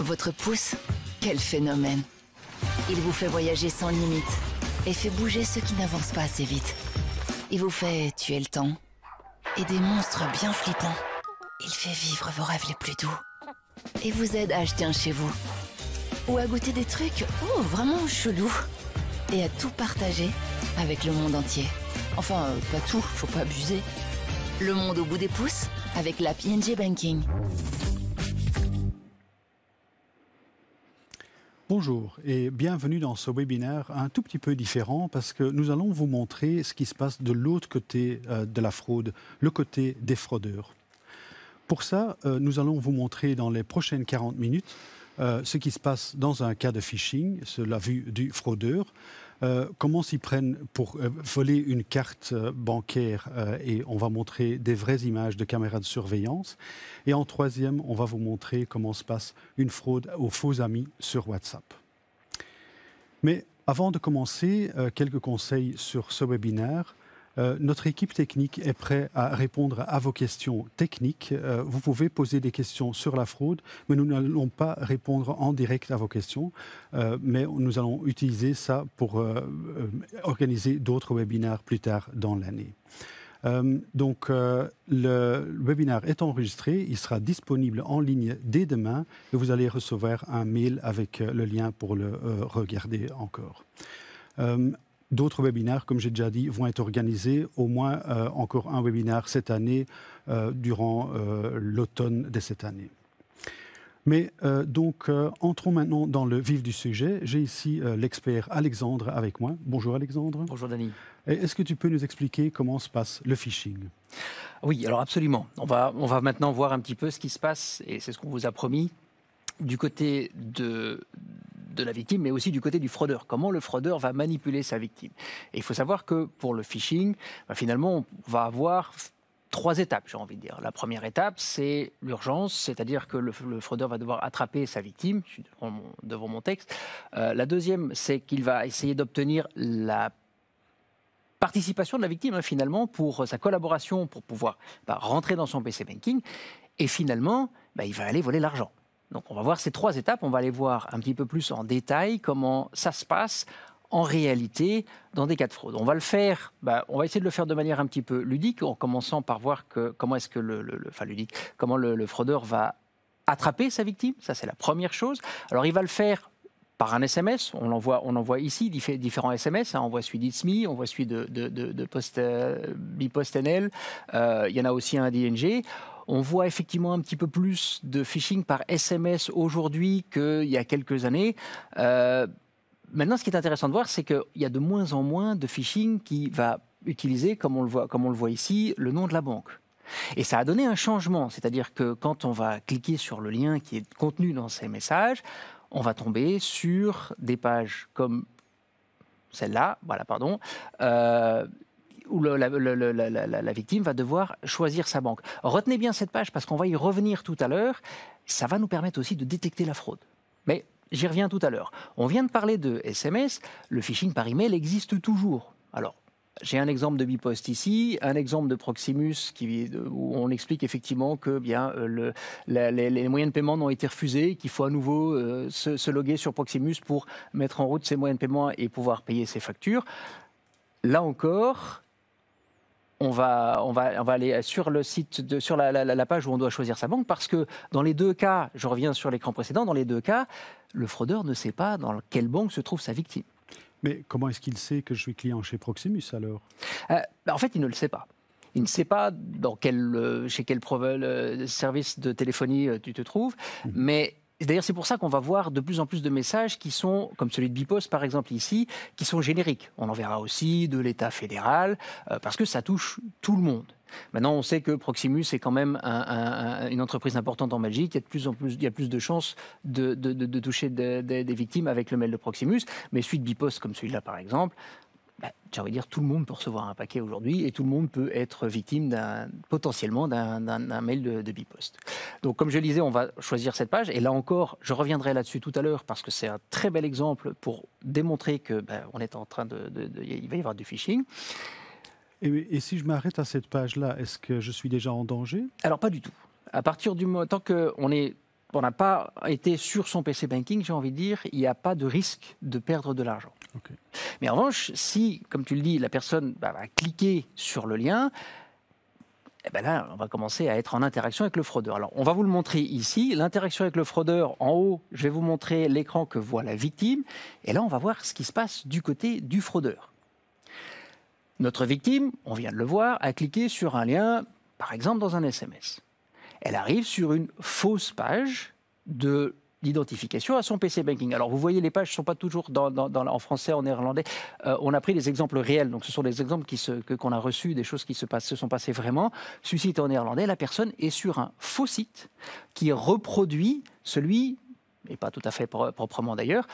Votre pouce, quel phénomène! Il vous fait voyager sans limite et fait bouger ceux qui n'avancent pas assez vite. Il vous fait tuer le temps et des monstres bien flippants. Il fait vivre vos rêves les plus doux et vous aide à acheter un chez vous ou à goûter des trucs vraiment chelous et à tout partager avec le monde entier. Enfin, pas tout, faut pas abuser. Le monde au bout des pouces avec l'app ING Banking. Bonjour et bienvenue dans ce webinaire un tout petit peu différent parce que nous allons vous montrer ce qui se passe de l'autre côté de la fraude, le côté des fraudeurs. Pour ça, nous allons vous montrer dans les prochaines 40 minutes ce qui se passe dans un cas de phishing, c'est la vue du fraudeur, comment s'y prennent pour voler une carte bancaire et on va montrer des vraies images de caméras de surveillance. Et en troisième, on va vous montrer comment se passe une fraude aux faux amis sur WhatsApp. Mais avant de commencer, quelques conseils sur ce webinaire. Notre équipe technique est prête à répondre à vos questions techniques. Vous pouvez poser des questions sur la fraude, mais nous n'allons pas répondre en direct à vos questions. Mais nous allons utiliser ça pour organiser d'autres webinaires plus tard dans l'année. Donc, le webinaire est enregistré, il sera disponible en ligne dès demain et vous allez recevoir un mail avec le lien pour le regarder encore. D'autres webinaires, comme j'ai déjà dit, vont être organisés, au moins encore un webinaire cette année, durant l'automne de cette année. Mais donc, entrons maintenant dans le vif du sujet. J'ai ici l'expert Alexandre avec moi. Bonjour Alexandre. Bonjour Dany. Est-ce que tu peux nous expliquer comment se passe le phishing? Oui, alors absolument. On va maintenant voir un petit peu ce qui se passe, et c'est ce qu'on vous a promis, du côté de la victime, mais aussi du côté du fraudeur. Comment le fraudeur va manipuler sa victime. Et il faut savoir que pour le phishing, finalement, on va avoir 3 étapes, j'ai envie de dire. La première étape, c'est l'urgence, c'est-à-dire que le fraudeur va devoir attraper sa victime. Je suis devant mon texte. La deuxième, c'est qu'il va essayer d'obtenir la participation de la victime, finalement, pour sa collaboration, pour pouvoir rentrer dans son PC Banking. Et finalement, il va aller voler l'argent. Donc on va voir ces 3 étapes, on va aller voir un petit peu plus en détail comment ça se passe en réalité dans des cas de fraude. On va le faire, on va essayer de le faire de manière un petit peu ludique, en commençant par voir comment est-ce que comment le fraudeur va attraper sa victime, ça c'est la première chose. Alors il va le faire par un SMS, on envoie ici différents SMS, on voit celui d'Itsme, on voit celui de BipostNL, il y en a aussi un d'ING. On voit effectivement un petit peu plus de phishing par SMS aujourd'hui qu'il y a quelques années. Maintenant, ce qui est intéressant de voir, c'est qu'il y a de moins en moins de phishing qui va utiliser, comme on le voit ici, le nom de la banque. Et ça a donné un changement, c'est-à-dire que quand on va cliquer sur le lien qui est contenu dans ces messages, on va tomber sur des pages comme celle-là, où la victime va devoir choisir sa banque. Retenez bien cette page parce qu'on va y revenir tout à l'heure. Ça va nous permettre aussi de détecter la fraude. Mais j'y reviens tout à l'heure. On vient de parler de SMS. Le phishing par email existe toujours. Alors, j'ai un exemple de Bipost ici, un exemple de Proximus où on explique effectivement que les moyens de paiement n'ont été refusés, qu'il faut à nouveau se loguer sur Proximus pour mettre en route ces moyens de paiement et pouvoir payer ses factures. Là encore, on va aller sur le site, sur la page où on doit choisir sa banque, parce que dans les 2 cas, je reviens sur l'écran précédent, dans les 2 cas, le fraudeur ne sait pas dans quelle banque se trouve sa victime. Mais comment est-ce qu'il sait que je suis client chez Proximus alors? En fait, il ne le sait pas. Il ne sait pas chez quel service de téléphonie tu te trouves, mais d'ailleurs, c'est pour ça qu'on va voir de plus en plus de messages qui sont, comme celui de Bipost par exemple ici, qui sont génériques. On en verra aussi de l'État fédéral, parce que ça touche tout le monde. Maintenant, on sait que Proximus est quand même une entreprise importante en Belgique. Il y a plus de chances de toucher des victimes avec le mail de Proximus. Mais celui de Bipost, comme celui-là par exemple, j'ai envie de dire, tout le monde peut recevoir un paquet aujourd'hui et tout le monde peut être victime potentiellement d'un mail de Bipost. Donc, comme je le disais, on va choisir cette page. Et là encore, je reviendrai là-dessus tout à l'heure parce que c'est un très bel exemple pour démontrer que on est en train il va y avoir du phishing. Et si je m'arrête à cette page-là, est-ce que je suis déjà en danger? Alors, pas du tout. À partir du moment tant qu'on est pas été sur son PC banking, j'ai envie de dire, il n'y a pas de risque de perdre de l'argent. Okay. Mais en revanche, si, comme tu le dis, la personne va cliquer sur le lien, eh ben là, on va commencer à être en interaction avec le fraudeur. Alors, on va vous le montrer ici. L'interaction avec le fraudeur, en haut, je vais vous montrer l'écran que voit la victime. Et là, on va voir ce qui se passe du côté du fraudeur. Notre victime, on vient de le voir, a cliqué sur un lien, par exemple dans un SMS. Elle arrive sur une fausse page de l'identification à son PC banking. Alors, vous voyez, les pages ne sont pas toujours en français, en néerlandais. On a pris des exemples réels. Donc, ce sont des exemples qu'on a reçus, des choses qui se sont passées vraiment. Celui-ci est en néerlandais. La personne est sur un faux site qui reproduit celui, et pas tout à fait proprement d'ailleurs,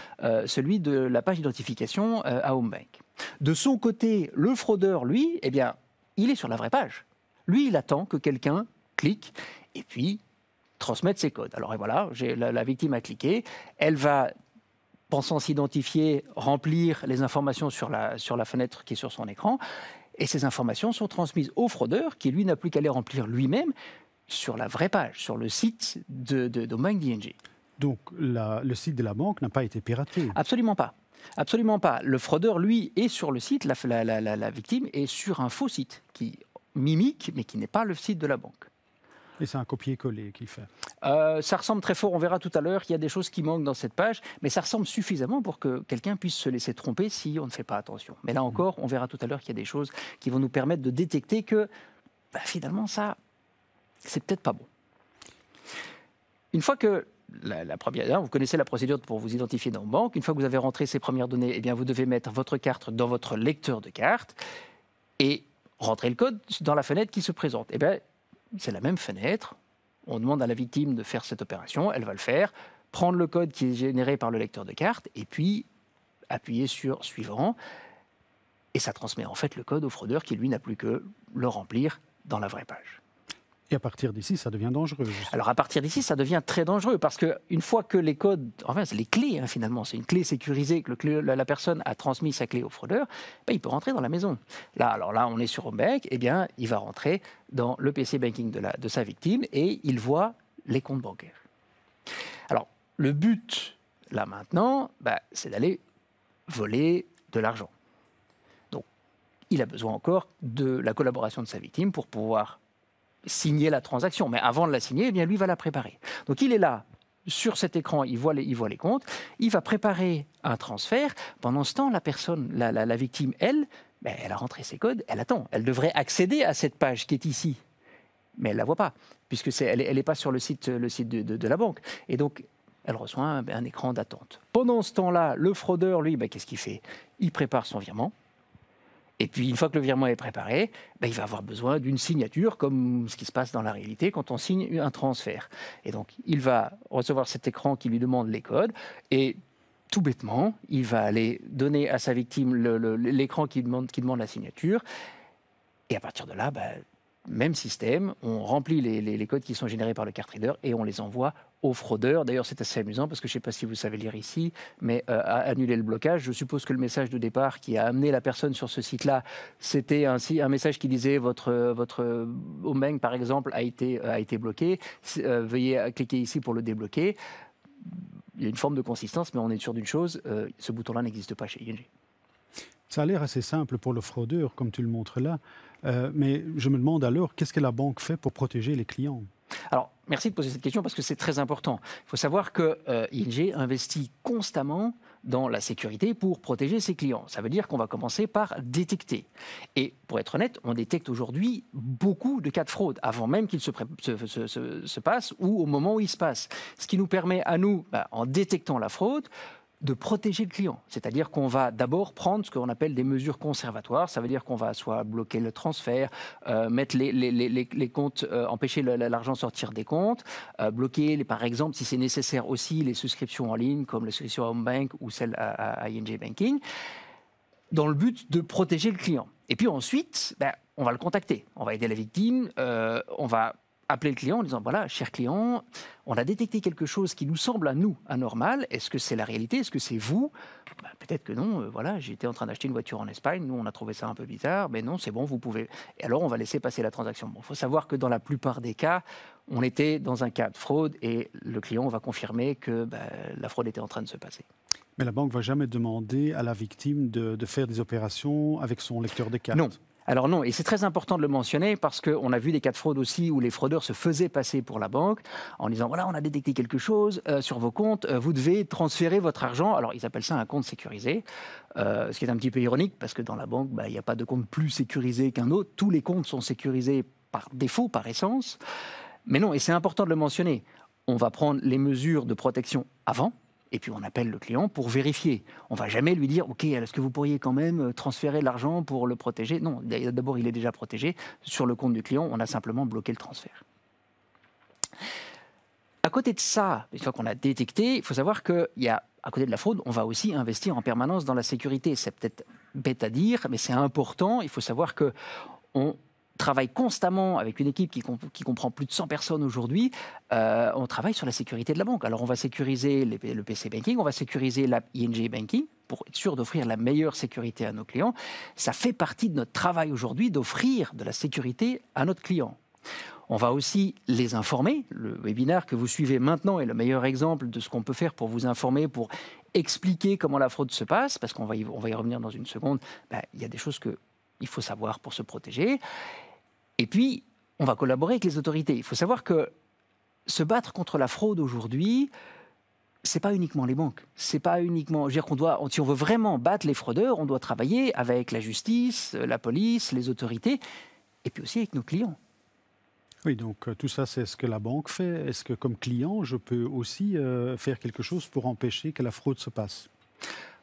celui de la page d'identification à Homebank. De son côté, le fraudeur, lui, eh bien, il est sur la vraie page. Lui, il attend que quelqu'un clique et puis transmettre ses codes. Alors et voilà, la victime a cliqué, elle va, pensant s'identifier, remplir les informations sur la fenêtre qui est sur son écran, et ces informations sont transmises au fraudeur qui, lui, n'a plus qu'à les remplir lui-même sur la vraie page, sur le site de Bank d'ING. Donc le site de la banque n'a pas été piraté? Absolument pas. Absolument pas. Le fraudeur, lui, est sur le site, la victime est sur un faux site qui mimique, mais qui n'est pas le site de la banque. Et c'est un copier-coller qu'il fait? Ça ressemble très fort, on verra tout à l'heure qu'il y a des choses qui manquent dans cette page, mais ça ressemble suffisamment pour que quelqu'un puisse se laisser tromper si on ne fait pas attention. Mais là encore, on verra tout à l'heure qu'il y a des choses qui vont nous permettre de détecter que finalement, ça, c'est peut-être pas bon. Une fois que la première, vous connaissez la procédure pour vous identifier dans une banque, une fois que vous avez rentré ces premières données, eh bien, vous devez mettre votre carte dans votre lecteur de carte et rentrer le code dans la fenêtre qui se présente. Eh bien, c'est la même fenêtre. On demande à la victime de faire cette opération. Elle va le faire, prendre le code qui est généré par le lecteur de carte et puis appuyer sur « Suivant ». Et ça transmet en fait le code au fraudeur qui, lui, n'a plus que le remplir dans la vraie page. Et à partir d'ici, ça devient dangereux. Alors à partir d'ici, ça devient très dangereux parce qu'une fois que les codes, enfin c'est les clés finalement, c'est une clé sécurisée que la personne a transmis sa clé au fraudeur, il peut rentrer dans la maison. Là, on est sur Homebank, eh bien il va rentrer dans le PC banking de sa victime et il voit les comptes bancaires. Alors le but là maintenant, c'est d'aller voler de l'argent. Donc il a besoin encore de la collaboration de sa victime pour pouvoir signer la transaction. Mais avant de la signer, eh bien, lui va la préparer. Donc il est là, sur cet écran, il voit les comptes, il va préparer un transfert. Pendant ce temps, la personne, la victime, elle a rentré ses codes, elle attend. Elle devrait accéder à cette page qui est ici. Mais elle ne la voit pas, puisque elle n'est pas sur le site de la banque. Et donc, elle reçoit un écran d'attente. Pendant ce temps-là, le fraudeur, lui, qu'est-ce qu'il fait? Il prépare son virement. Et puis, une fois que le virement est préparé, il va avoir besoin d'une signature, comme ce qui se passe dans la réalité quand on signe un transfert. Et donc, il va recevoir cet écran qui lui demande les codes. Et tout bêtement, il va aller donner à sa victime l'écran qui demande la signature. Et à partir de là, même système, on remplit les codes qui sont générés par le card reader et on les envoie aux fraudeurs. D'ailleurs, c'est assez amusant parce que je ne sais pas si vous savez lire ici, mais annuler le blocage, je suppose que le message de départ qui a amené la personne sur ce site-là, c'était un message qui disait votre Homebank, par exemple, a été bloqué. Veuillez cliquer ici pour le débloquer. Il y a une forme de consistance, mais on est sûr d'une chose, ce bouton-là n'existe pas chez ING. Ça a l'air assez simple pour le fraudeur, comme tu le montres là. Mais je me demande alors, qu'est-ce que la banque fait pour protéger les clients? Alors, merci de poser cette question parce que c'est très important. Il faut savoir que ING investit constamment dans la sécurité pour protéger ses clients. Ça veut dire qu'on va commencer par détecter. Et pour être honnête, on détecte aujourd'hui beaucoup de cas de fraude, avant même qu'il se passe ou au moment où il se passe. Ce qui nous permet à nous, en détectant la fraude, de protéger le client. C'est-à-dire qu'on va d'abord prendre ce qu'on appelle des mesures conservatoires. Ça veut dire qu'on va soit bloquer le transfert, mettre les comptes, empêcher l'argent sortir des comptes, bloquer, par exemple, si c'est nécessaire aussi, les souscriptions en ligne, comme la souscription à Homebank ou celle à ING Banking, dans le but de protéger le client. Et puis ensuite, on va le contacter. On va aider la victime, on va appeler le client en disant, voilà, cher client, on a détecté quelque chose qui nous semble à nous anormal. Est-ce que c'est la réalité? Est-ce que c'est vous? Peut-être que non. Voilà, j'étais en train d'acheter une voiture en Espagne. Nous, on a trouvé ça un peu bizarre. Mais non, c'est bon, vous pouvez. Et alors, on va laisser passer la transaction. Bon, il faut savoir que dans la plupart des cas, on était dans un cas de fraude et le client va confirmer que la fraude était en train de se passer. Mais la banque ne va jamais demander à la victime de faire des opérations avec son lecteur de cartes. Non. Alors non, et c'est très important de le mentionner parce qu'on a vu des cas de fraude aussi où les fraudeurs se faisaient passer pour la banque en disant, voilà, on a détecté quelque chose sur vos comptes, vous devez transférer votre argent. Alors ils appellent ça un compte sécurisé, ce qui est un petit peu ironique parce que dans la banque, il n'y a pas de compte plus sécurisé qu'un autre. Tous les comptes sont sécurisés par défaut, par essence. Mais non, et c'est important de le mentionner, on va prendre les mesures de protection avant. Et puis on appelle le client pour vérifier. On ne va jamais lui dire, OK, est-ce que vous pourriez quand même transférer l'argent pour le protéger? Non, d'abord il est déjà protégé. Sur le compte du client, on a simplement bloqué le transfert. À côté de ça, une fois qu'on a détecté, il faut savoir qu'il y a, à côté de la fraude, on va aussi investir en permanence dans la sécurité. C'est peut-être bête à dire, mais c'est important. Il faut savoir qu'on travaille constamment avec une équipe qui comprend plus de 100 personnes aujourd'hui. On travaille sur la sécurité de la banque. Alors, on va sécuriser le PC Banking, on va sécuriser l'app ING Banking pour être sûr d'offrir la meilleure sécurité à nos clients. Ça fait partie de notre travail aujourd'hui d'offrir de la sécurité à notre client. On va aussi les informer. Le webinaire que vous suivez maintenant est le meilleur exemple de ce qu'on peut faire pour vous informer, pour expliquer comment la fraude se passe, parce qu'on va y revenir dans une seconde. Il y a des choses qu'il faut savoir pour se protéger. Et puis, on va collaborer avec les autorités. Il faut savoir que se battre contre la fraude aujourd'hui, c'est pas uniquement les banques. C'est pas uniquement. Je veux dire si on veut vraiment battre les fraudeurs, on doit travailler avec la justice, la police, les autorités, et puis aussi avec nos clients. Oui, donc tout ça, c'est ce que la banque fait. Est-ce que, comme client, je peux aussi faire quelque chose pour empêcher que la fraude se passe?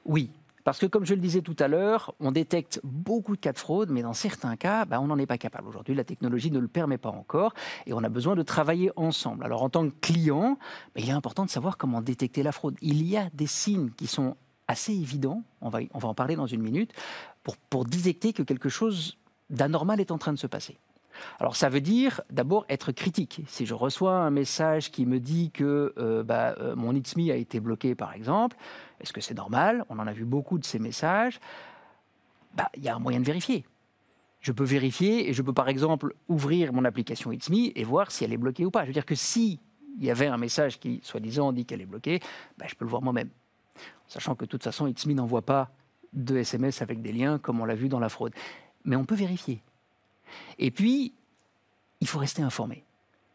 Oui. Parce que, comme je le disais tout à l'heure, on détecte beaucoup de cas de fraude, mais dans certains cas, on n'en est pas capable. Aujourd'hui, la technologie ne le permet pas encore et on a besoin de travailler ensemble. Alors, en tant que client, il est important de savoir comment détecter la fraude. Il y a des signes qui sont assez évidents, on va en parler dans une minute, pour détecter que quelque chose d'anormal est en train de se passer. Alors, ça veut dire d'abord être critique. Si je reçois un message qui me dit que mon It's Me a été bloqué, par exemple, est-ce que c'est normal? On en a vu beaucoup de ces messages. Il y a un moyen de vérifier. Je peux vérifier et je peux, par exemple, ouvrir mon application It's Me et voir si elle est bloquée ou pas. Je veux dire que s'il y avait un message qui, soi-disant, dit qu'elle est bloquée, je peux le voir moi-même. Sachant que, de toute façon, It's Me n'envoie pas de SMS avec des liens, comme on l'a vu dans la fraude. Mais on peut vérifier. Et puis, il faut rester informé.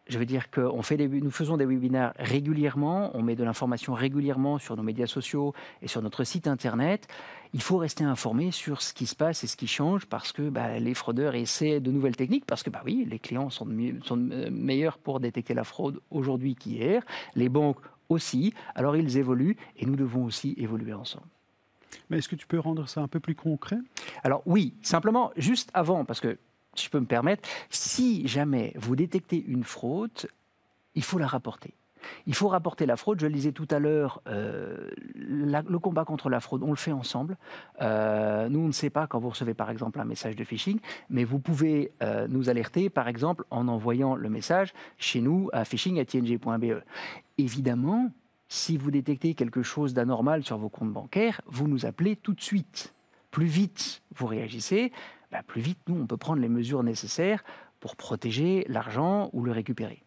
Je veux dire que nous faisons des webinaires régulièrement, on met de l'information régulièrement sur nos médias sociaux et sur notre site internet. Il faut rester informé sur ce qui se passe et ce qui change parce que les fraudeurs essaient de nouvelles techniques, parce que oui, les clients sont meilleurs pour détecter la fraude aujourd'hui qu'hier, les banques aussi, alors ils évoluent et nous devons aussi évoluer ensemble. Mais est-ce que tu peux rendre ça un peu plus concret? Alors oui, simplement, juste avant, parce que si je peux me permettre, si jamais vous détectez une fraude, il faut la rapporter. Il faut rapporter la fraude. Je le disais tout à l'heure, le combat contre la fraude, on le fait ensemble. Nous, on ne sait pas quand vous recevez par exemple un message de phishing, mais vous pouvez nous alerter par exemple en envoyant le message chez nous à phishing@ing.be. Évidemment, si vous détectez quelque chose d'anormal sur vos comptes bancaires, vous nous appelez tout de suite. Plus vite vous réagissez, plus vite, nous, on peut prendre les mesures nécessaires pour protéger l'argent ou le récupérer.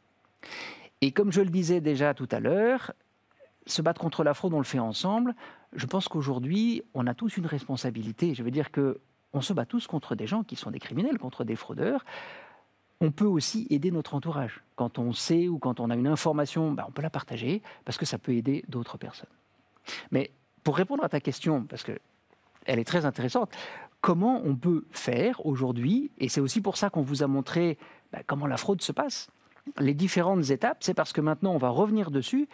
Et comme je le disais déjà tout à l'heure, se battre contre la fraude, on le fait ensemble. Je pense qu'aujourd'hui, on a tous une responsabilité. Je veux dire qu'on se bat tous contre des gens qui sont des criminels, contre des fraudeurs. On peut aussi aider notre entourage. Quand on sait ou quand on a une information, on peut la partager parce que ça peut aider d'autres personnes. Mais pour répondre à ta question, parce qu'elle est très intéressante, comment on peut faire aujourd'hui, et c'est aussi pour ça qu'on vous a montré comment la fraude se passe, les différentes étapes, c'est parce que maintenant on va revenir dessus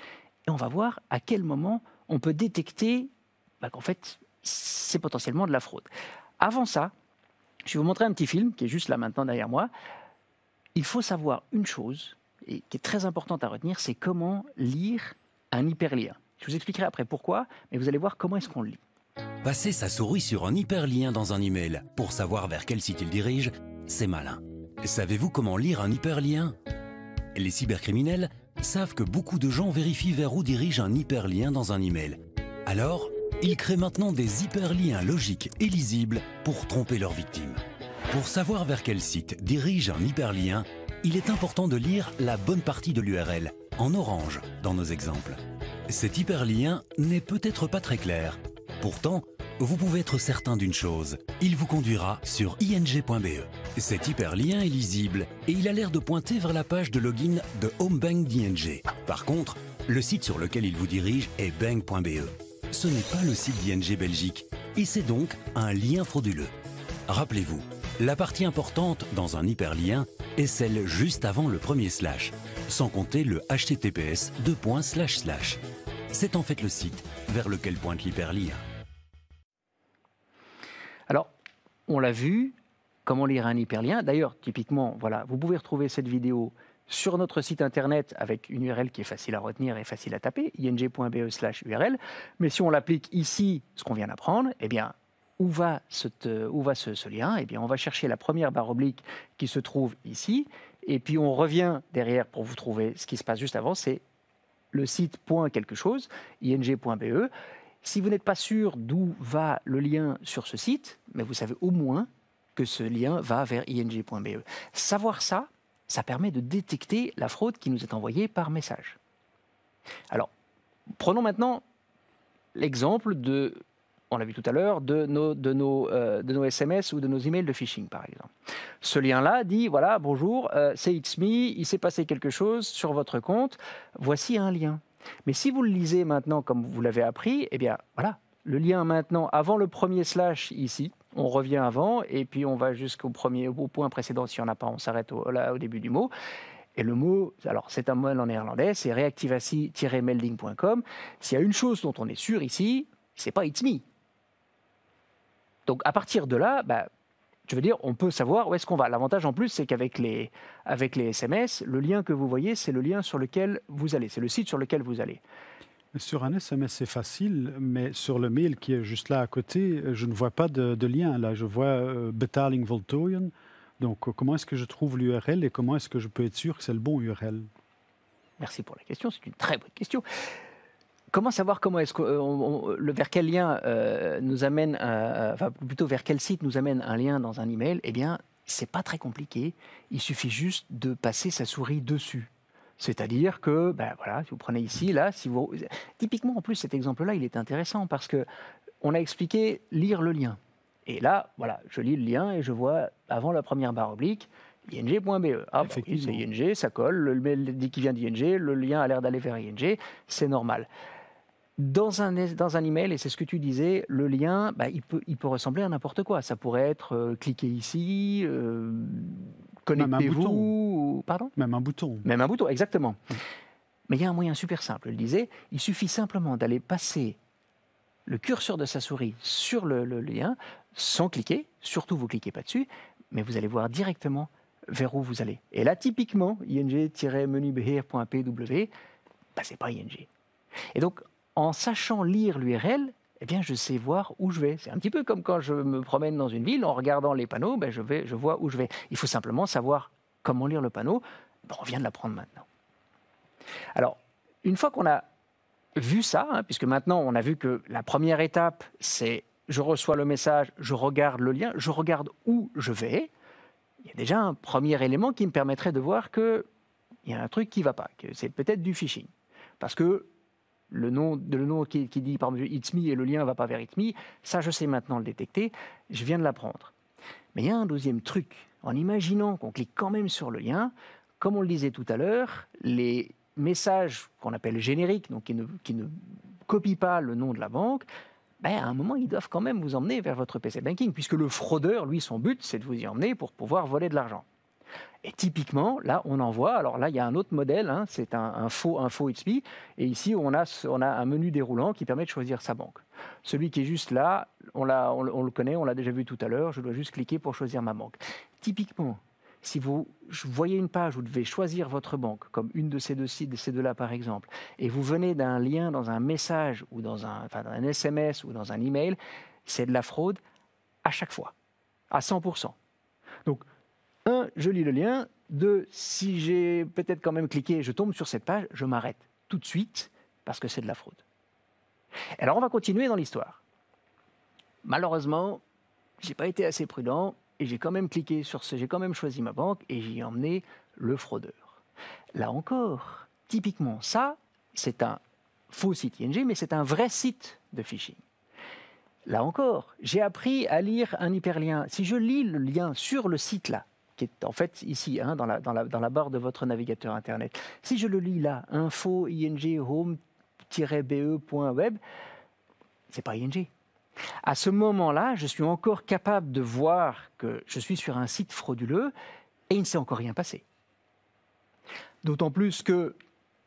et on va voir à quel moment on peut détecter qu'en fait c'est potentiellement de la fraude. Avant ça, je vais vous montrer un petit film qui est juste là maintenant derrière moi. Il faut savoir une chose, et qui est très importante à retenir, c'est comment lire un hyperlien. Je vous expliquerai après pourquoi, mais vous allez voir comment est-ce qu'on le lit. Passer sa souris sur un hyperlien dans un email pour savoir vers quel site il dirige, c'est malin. Savez-vous comment lire un hyperlien? Les cybercriminels savent que beaucoup de gens vérifient vers où dirige un hyperlien dans un email. Alors, ils créent maintenant des hyperliens logiques et lisibles pour tromper leurs victimes. Pour savoir vers quel site dirige un hyperlien, il est important de lire la bonne partie de l'URL, en orange dans nos exemples. Cet hyperlien n'est peut-être pas très clair. Pourtant, vous pouvez être certain d'une chose, il vous conduira sur ing.be. Cet hyperlien est lisible et il a l'air de pointer vers la page de login de Homebank d'ING. Par contre, le site sur lequel il vous dirige est bank.be. Ce n'est pas le site d'ING Belgique et c'est donc un lien frauduleux. Rappelez-vous, la partie importante dans un hyperlien est celle juste avant le premier slash, sans compter le https://. C'est en fait le site vers lequel pointe l'hyperlien. Alors, on l'a vu, comment lire un hyperlien. D'ailleurs, typiquement, voilà, vous pouvez retrouver cette vidéo sur notre site internet avec une URL qui est facile à retenir et facile à taper, ing.be/URL. Mais si on l'applique ici, ce qu'on vient d'apprendre, eh bien, où va ce lien? Eh bien, on va chercher la première barre oblique qui se trouve ici. Et puis, on revient derrière pour vous trouver ce qui se passe juste avant. C'est le site .quelque chose, ing.be. Si vous n'êtes pas sûr d'où va le lien sur ce site, mais vous savez au moins que ce lien va vers ing.be. Savoir ça, ça permet de détecter la fraude qui nous est envoyée par message. Alors, prenons maintenant l'exemple de, on l'a vu tout à l'heure, de nos SMS ou de nos emails de phishing, par exemple. Ce lien-là dit, voilà, bonjour, c'est It's Me, il s'est passé quelque chose sur votre compte, voici un lien. Mais si vous le lisez maintenant comme vous l'avez appris, eh bien voilà, le lien maintenant, avant le premier slash ici, on revient avant et puis on va jusqu'au point précédent. Si on n'a pas, on s'arrête au début du mot. Et le mot, alors c'est un mot en néerlandais, c'est reactivatie-melding.com. S'il y a une chose dont on est sûr ici, c'est pas It's Me. Donc à partir de là, je veux dire, on peut savoir où est-ce qu'on va. L'avantage en plus, c'est qu'avec les SMS, le lien que vous voyez, c'est le lien sur lequel vous allez, c'est le site sur lequel vous allez. Sur un SMS, c'est facile, mais sur le mail qui est juste là à côté, je ne vois pas de lien. Là, je vois betaling voltooien. Donc, comment est-ce que je trouve l'URL et comment est-ce que je peux être sûr que c'est le bon URL? Merci pour la question, c'est une très bonne question. Comment savoir vers quel lien nous amène, enfin plutôt vers quel site nous amène un lien dans un email? Eh bien, c'est pas très compliqué. Il suffit juste de passer sa souris dessus. C'est-à-dire que, voilà, si vous prenez ici, là, typiquement en plus cet exemple-là, il est intéressant parce que on a expliqué lire le lien. Et là, voilà, je lis le lien et je vois avant la première barre oblique. ing.be. Ah, oui, c'est ING, ça colle. Le mail dit qu'il vient d'ING, le lien a l'air d'aller vers ING, c'est normal. Dans un email, et c'est ce que tu disais, le lien, il peut ressembler à n'importe quoi. Ça pourrait être cliquez ici, connectez-vous. Pardon ? Même un bouton. Même un bouton, exactement. Mais il y a un moyen super simple. Je le disais, il suffit simplement d'aller passer le curseur de sa souris sur le lien, sans cliquer. Surtout, vous ne cliquez pas dessus, mais vous allez voir directement vers où vous allez. Et là, typiquement, ing-menubeheer.pw, c'est pas ING. Et donc, en sachant lire l'URL, eh bien, je sais voir où je vais. C'est un petit peu comme quand je me promène dans une ville, en regardant les panneaux, je vois où je vais. Il faut simplement savoir comment lire le panneau. On vient de l'apprendre maintenant. Alors, une fois qu'on a vu ça, puisque maintenant on a vu que la première étape, c'est je reçois le message, je regarde le lien, je regarde où je vais. Il y a déjà un premier élément qui me permettrait de voir qu'il y a un truc qui ne va pas, que c'est peut-être du phishing. Parce que le nom qui dit par exemple It's Me et le lien ne va pas vers It's Me, ça je sais maintenant le détecter, je viens de l'apprendre. Mais il y a un deuxième truc. En imaginant qu'on clique quand même sur le lien, comme on le disait tout à l'heure, les messages qu'on appelle génériques, donc qui ne copient pas le nom de la banque, à un moment, ils doivent quand même vous emmener vers votre PC Banking, puisque le fraudeur, lui, son but, c'est de vous y emmener pour pouvoir voler de l'argent. Et typiquement, là, on en voit, alors là, il y a un autre modèle, c'est un faux It's Me, et ici, on a un menu déroulant qui permet de choisir sa banque. Celui qui est juste là, on le connaît, on l'a déjà vu tout à l'heure, je dois juste cliquer pour choisir ma banque. Typiquement, si vous voyez une page où vous devez choisir votre banque, comme une de ces deux-là par exemple, et vous venez d'un lien dans un message ou dans un SMS ou dans un email, c'est de la fraude à chaque fois, à 100%. Donc, je lis le lien, Deux, si j'ai peut-être quand même cliqué, je tombe sur cette page, je m'arrête tout de suite parce que c'est de la fraude. Alors on va continuer dans l'histoire. Malheureusement, je n'ai pas été assez prudent et j'ai quand même cliqué sur j'ai quand même choisi ma banque et j'y ai emmené le fraudeur. Là encore, typiquement, ça, c'est un faux site ING, mais c'est un vrai site de phishing. Là encore, j'ai appris à lire un hyperlien. Si je lis le lien sur le site là, qui est en fait ici, hein, dans la barre de votre navigateur Internet, si je le lis là, info ing home-be.web, c'est pas ING. À ce moment-là, je suis encore capable de voir que je suis sur un site frauduleux et il ne s'est encore rien passé. D'autant plus que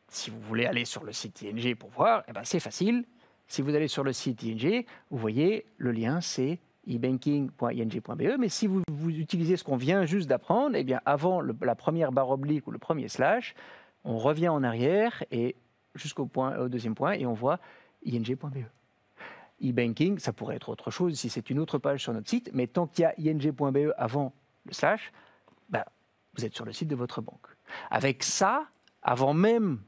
si vous voulez aller sur le site ING pour voir, eh ben c'est facile. Si vous allez sur le site ING, vous voyez, le lien c'est ebanking.ing.be. Mais si vous utilisez ce qu'on vient juste d'apprendre, eh bien avant la première barre oblique ou le premier slash, on revient en arrière et jusqu'au deuxième point et on voit ing.be. E-banking, ça pourrait être autre chose si c'est une autre page sur notre site, mais tant qu'il y a ing.be avant le slash, ben, vous êtes sur le site de votre banque. Avec ça, avant même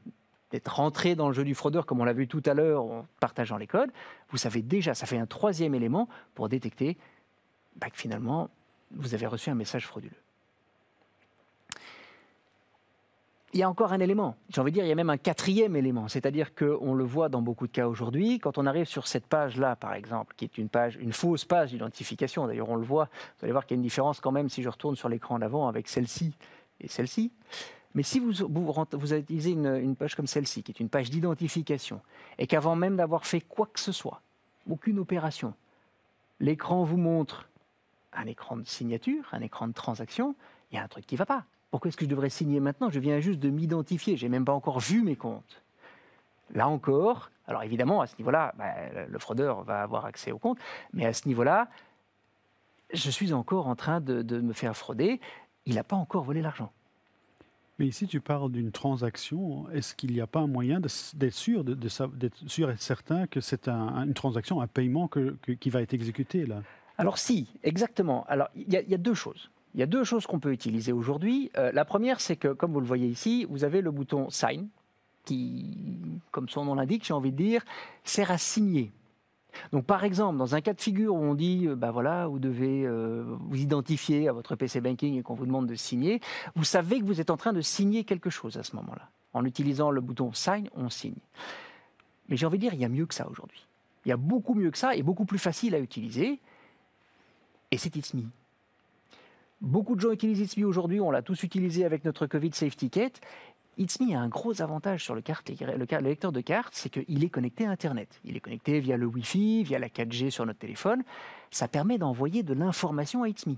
d'être rentré dans le jeu du fraudeur, comme on l'a vu tout à l'heure en partageant les codes, vous savez déjà, ça fait un troisième élément pour détecter que finalement, vous avez reçu un message frauduleux. Il y a encore un élément, j'ai envie de dire, il y a même un quatrième élément, c'est-à-dire qu'on le voit dans beaucoup de cas aujourd'hui, quand on arrive sur cette page-là, par exemple, qui est une fausse page d'identification, d'ailleurs on le voit, vous allez voir qu'il y a une différence quand même si je retourne sur l'écran d'avant avec celle-ci et celle-ci. Mais si vous utilisez une page comme celle-ci, qui est une page d'identification, et qu'avant même d'avoir fait quoi que ce soit, aucune opération, l'écran vous montre un écran de signature, un écran de transaction, il y a un truc qui ne va pas. Pourquoi est-ce que je devrais signer maintenant? Je viens juste de m'identifier, je n'ai même pas encore vu mes comptes. Là encore, alors évidemment, à ce niveau-là, le fraudeur va avoir accès aux comptes, mais à ce niveau-là, je suis encore en train de me faire frauder, il n'a pas encore volé l'argent. Mais ici, tu parles d'une transaction. Est-ce qu'il n'y a pas un moyen d'être sûr, d'être sûr et certain que c'est une transaction, un paiement qui va être exécuté là? Alors si, exactement. Alors il y a deux choses. Il y a deux choses qu'on peut utiliser aujourd'hui. La première, c'est que, comme vous le voyez ici, vous avez le bouton Sign, qui, comme son nom l'indique, j'ai envie de dire, sert à signer. Donc, par exemple, dans un cas de figure où on dit, voilà, vous devez vous identifier à votre PC Banking et qu'on vous demande de signer, vous savez que vous êtes en train de signer quelque chose à ce moment-là. En utilisant le bouton Sign, on signe. Mais j'ai envie de dire, il y a mieux que ça aujourd'hui. Il y a beaucoup mieux que ça et beaucoup plus facile à utiliser. Et c'est It's Me. Beaucoup de gens utilisent It's Me aujourd'hui, on l'a tous utilisé avec notre Covid Safety Kit. It's Me a un gros avantage sur le lecteur de carte, c'est qu'il est connecté à Internet. Il est connecté via le Wi-Fi, via la 4G sur notre téléphone. Ça permet d'envoyer de l'information à It's Me.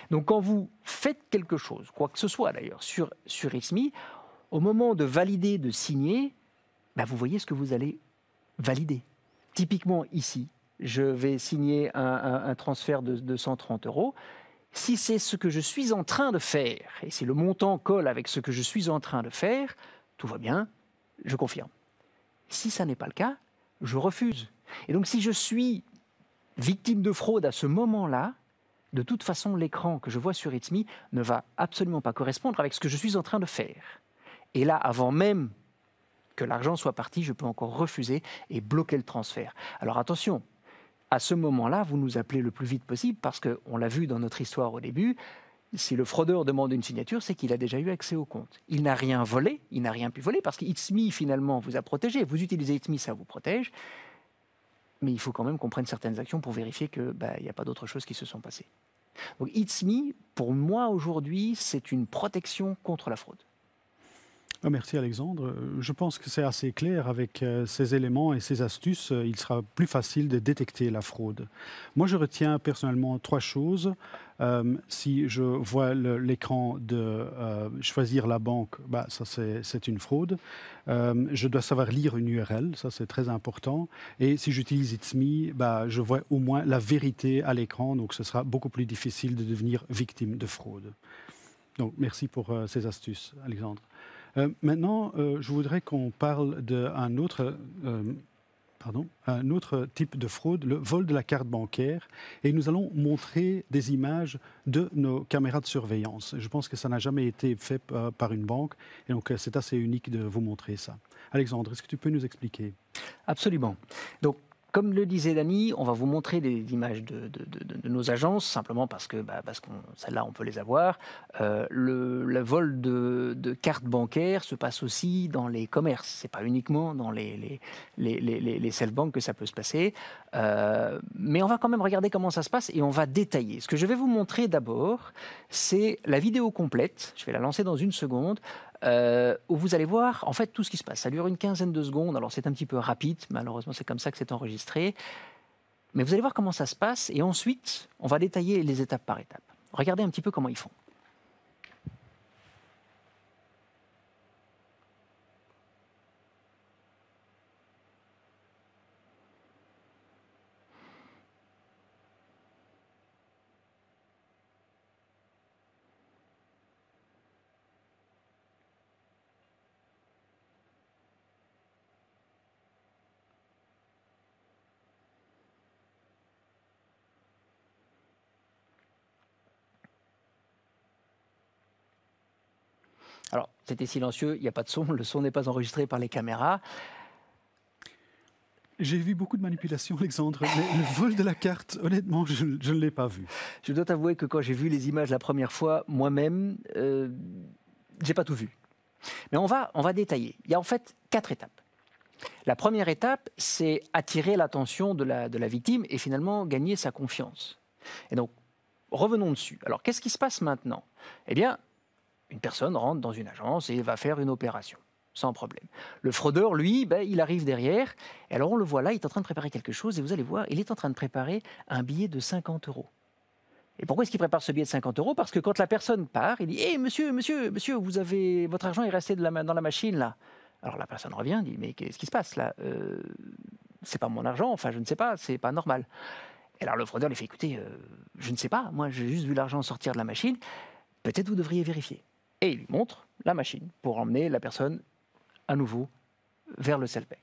Donc quand vous faites quelque chose, quoi que ce soit d'ailleurs, sur It's Me, au moment de valider, de signer, vous voyez ce que vous allez valider. Typiquement ici, je vais signer un transfert de 130 €. Si c'est ce que je suis en train de faire, et si le montant colle avec ce que je suis en train de faire, tout va bien, je confirme. Si ça n'est pas le cas, je refuse. Et donc si je suis victime de fraude à ce moment-là, de toute façon, l'écran que je vois sur It's Me ne va absolument pas correspondre avec ce que je suis en train de faire. Et là, avant même que l'argent soit parti, je peux encore refuser et bloquer le transfert. Alors attention, à ce moment-là, vous nous appelez le plus vite possible parce qu'on l'a vu dans notre histoire au début, si le fraudeur demande une signature, c'est qu'il a déjà eu accès au compte. Il n'a rien volé, il n'a rien pu voler parce que It's Me, finalement, vous a protégé. Vous utilisez It's Me, ça vous protège. Mais il faut quand même qu'on prenne certaines actions pour vérifier qu'il n'y a pas d'autres choses qui se sont passées. Donc It's Me, pour moi, aujourd'hui, c'est une protection contre la fraude. Merci Alexandre. Je pense que c'est assez clair avec ces éléments et ces astuces. Il sera plus facile de détecter la fraude. Moi, je retiens personnellement 3 choses. Si je vois l'écran de choisir la banque, ça c'est une fraude. Je dois savoir lire une URL, ça c'est très important. Et si j'utilise It's Me, je vois au moins la vérité à l'écran, donc ce sera beaucoup plus difficile de devenir victime de fraude. Donc merci pour ces astuces, Alexandre. Maintenant, je voudrais qu'on parle d'un autre un autre type de fraude, le vol de la carte bancaire. Et nous allons montrer des images de nos caméras de surveillance. Je pense que ça n'a jamais été fait par une banque. Et donc, c'est assez unique de vous montrer ça. Alexandre, est-ce que tu peux nous expliquer? Absolument. Donc, comme le disait Dany, on va vous montrer des images de nos agences, simplement parce que celles-là, on peut les avoir. Le vol de cartes bancaires se passe aussi dans les commerces. Ce n'est pas uniquement dans les self-banks que ça peut se passer. Mais on va quand même regarder comment ça se passe et on va détailler. Ce que je vais vous montrer d'abord, c'est la vidéo complète. Je vais la lancer dans une seconde. Où vous allez voir en fait tout ce qui se passe. Ça dure une quinzaine de secondes, alors c'est un petit peu rapide, malheureusement c'est comme ça que c'est enregistré. Mais vous allez voir comment ça se passe et ensuite on va détailler les étapes par étape. Regardez un petit peu comment ils font. Alors, c'était silencieux, il n'y a pas de son, le son n'est pas enregistré par les caméras. J'ai vu beaucoup de manipulations, Alexandre, mais le vol de la carte, honnêtement, je ne l'ai pas vu. Je dois t'avouer que quand j'ai vu les images la première fois, moi-même, j'ai pas tout vu. Mais on va détailler. Il y a en fait 4 étapes. La première étape, c'est attirer l'attention de la victime et finalement gagner sa confiance. Et donc, revenons dessus. Alors, qu'est-ce qui se passe maintenant? Eh bien, une personne rentre dans une agence et va faire une opération, sans problème. Le fraudeur, lui, il arrive derrière. Et alors on le voit là, il est en train de préparer quelque chose. Et vous allez voir, il est en train de préparer un billet de 50 €. Et pourquoi est-ce qu'il prépare ce billet de 50 €? Parce que quand la personne part, il dit « Hé, monsieur, votre argent est resté dans la machine, là. » Alors la personne revient, dit « Mais qu'est-ce qui se passe, là? C'est pas mon argent, enfin, je ne sais pas, c'est pas normal. » Et alors le fraudeur lui fait « Écoutez, je ne sais pas, moi, j'ai juste vu l'argent sortir de la machine. Peut-être vous devriez vérifier. » Et il lui montre la machine pour emmener la personne à nouveau vers le self-bank.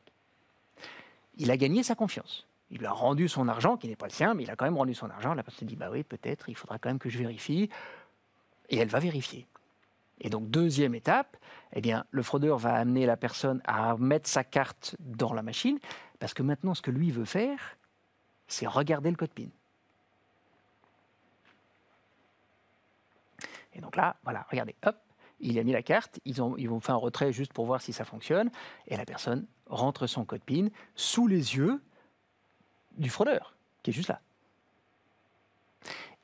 Il a gagné sa confiance. Il lui a rendu son argent, qui n'est pas le sien, mais il a quand même rendu son argent. La personne dit, bah oui, peut-être, il faudra quand même que je vérifie. Et elle va vérifier. Et donc, deuxième étape, eh bien, le fraudeur va amener la personne à mettre sa carte dans la machine, parce que maintenant, ce que lui veut faire, c'est regarder le code PIN. Et donc là, voilà, regardez, hop, il a mis la carte, ils vont faire un retrait juste pour voir si ça fonctionne, et la personne rentre son code PIN sous les yeux du fraudeur, qui est juste là.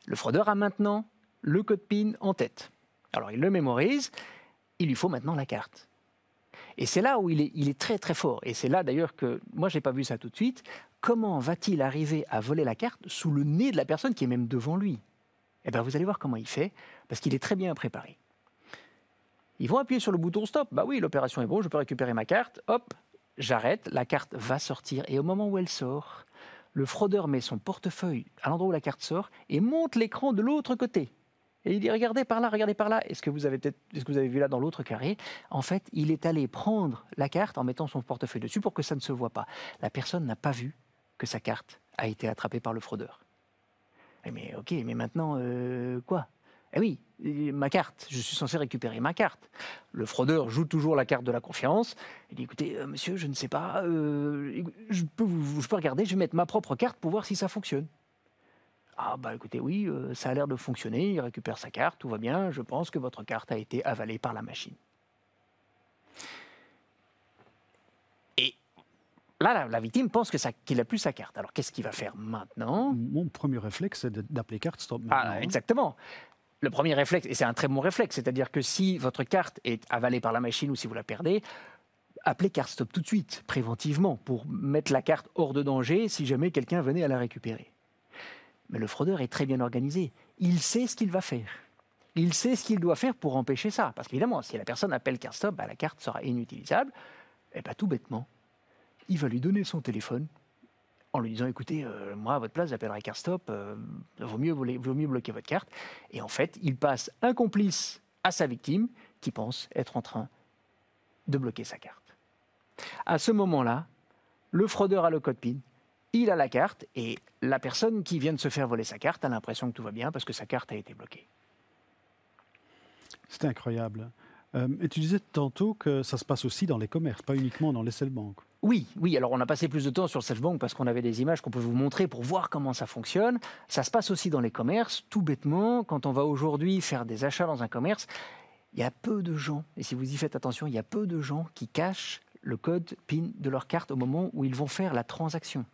Le fraudeur a maintenant le code PIN en tête. Alors il le mémorise, il lui faut maintenant la carte. Et c'est là où il est très très fort. Et c'est là d'ailleurs que, moi je n'ai pas vu ça tout de suite, comment va-t-il arriver à voler la carte sous le nez de la personne qui est même devant lui? Eh bien vous allez voir comment il fait, parce qu'il est très bien préparé. Ils vont appuyer sur le bouton stop. Bah oui, l'opération est bon, je peux récupérer ma carte. Hop, j'arrête, la carte va sortir. Et au moment où elle sort, le fraudeur met son portefeuille à l'endroit où la carte sort et monte l'écran de l'autre côté. Et il dit, regardez par là, regardez par là. Est-ce que vous avez vu là dans l'autre carré? En fait, il est allé prendre la carte en mettant son portefeuille dessus pour que ça ne se voit pas. La personne n'a pas vu que sa carte a été attrapée par le fraudeur. Mais ok, mais maintenant, quoi? Eh oui, ma carte, je suis censé récupérer ma carte. Le fraudeur joue toujours la carte de la confiance. Il dit, écoutez, monsieur, je ne sais pas, je peux regarder, je vais mettre ma propre carte pour voir si ça fonctionne. Ah bah écoutez, oui, ça a l'air de fonctionner, il récupère sa carte, tout va bien, je pense que votre carte a été avalée par la machine. Et là, la victime pense qu'il n'a plus sa carte. Alors qu'est-ce qu'il va faire maintenant? Mon premier réflexe, c'est d'appeler Carte Stop. Ah, exactement. Le premier réflexe, et c'est un très bon réflexe, c'est-à-dire que si votre carte est avalée par la machine ou si vous la perdez, appelez Carte Stop tout de suite, préventivement, pour mettre la carte hors de danger si jamais quelqu'un venait à la récupérer. Mais le fraudeur est très bien organisé. Il sait ce qu'il va faire. Il sait ce qu'il doit faire pour empêcher ça. Parce qu'évidemment, si la personne appelle Carte Stop, la carte sera inutilisable. Et tout bêtement, il va lui donner son téléphone en lui disant, écoutez, moi, à votre place, j'appellerai Carte Stop, vaut mieux bloquer votre carte. Et en fait, il passe un complice à sa victime qui pense être en train de bloquer sa carte. À ce moment-là, Le fraudeur a le code PIN, il a la carte, et la personne qui vient de se faire voler sa carte a l'impression que tout va bien parce que sa carte a été bloquée. C'est incroyable. Et tu disais tantôt que ça se passe aussi dans les commerces, pas uniquement dans les self-banks. Oui, oui, alors on a passé plus de temps sur le self-bank parce qu'on avait des images qu'on peut vous montrer pour voir comment ça fonctionne. Ça se passe aussi dans les commerces, tout bêtement. Quand on va aujourd'hui faire des achats dans un commerce, il y a peu de gens, et si vous y faites attention, il y a peu de gens qui cachent le code PIN de leur carte au moment où ils vont faire la transaction.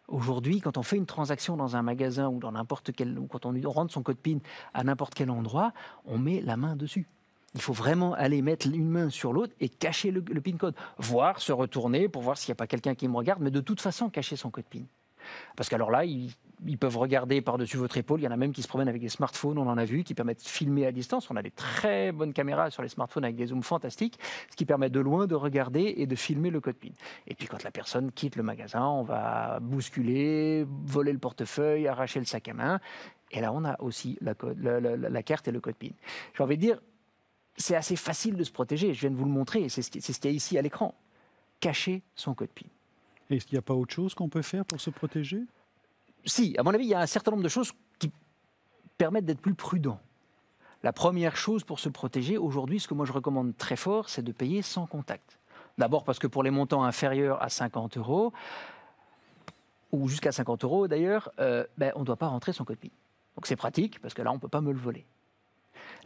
Aujourd'hui, quand on fait une transaction dans un magasin ou dans n'importe quel, ou quand on rentre son code PIN à n'importe quel endroit, on met la main dessus. Il faut vraiment aller mettre une main sur l'autre et cacher le PIN code. Voir, se retourner pour voir s'il n'y a pas quelqu'un qui me regarde, mais de toute façon, cacher son code PIN. Parce qu'alors là, ils peuvent regarder par-dessus votre épaule. Il y en a même qui se promènent avec des smartphones, on en a vu, qui permettent de filmer à distance. On a des très bonnes caméras sur les smartphones avec des zooms fantastiques, ce qui permet de loin de regarder et de filmer le code PIN. Et puis quand la personne quitte le magasin, on va bousculer, voler le portefeuille, arracher le sac à main. Et là, on a aussi la carte et le code PIN. J'ai envie de dire, c'est assez facile de se protéger. Je viens de vous le montrer, c'est ce qu'il y a ici à l'écran. Cacher son code PIN. Est-ce qu'il n'y a pas autre chose qu'on peut faire pour se protéger? Si, à mon avis, il y a un certain nombre de choses qui permettent d'être plus prudent. La première chose pour se protéger, aujourd'hui, ce que moi je recommande très fort, c'est de payer sans contact. D'abord parce que pour les montants inférieurs à 50 €, ou jusqu'à 50 € d'ailleurs, on ne doit pas rentrer son code PIN. Donc c'est pratique, parce que là, on ne peut pas me le voler.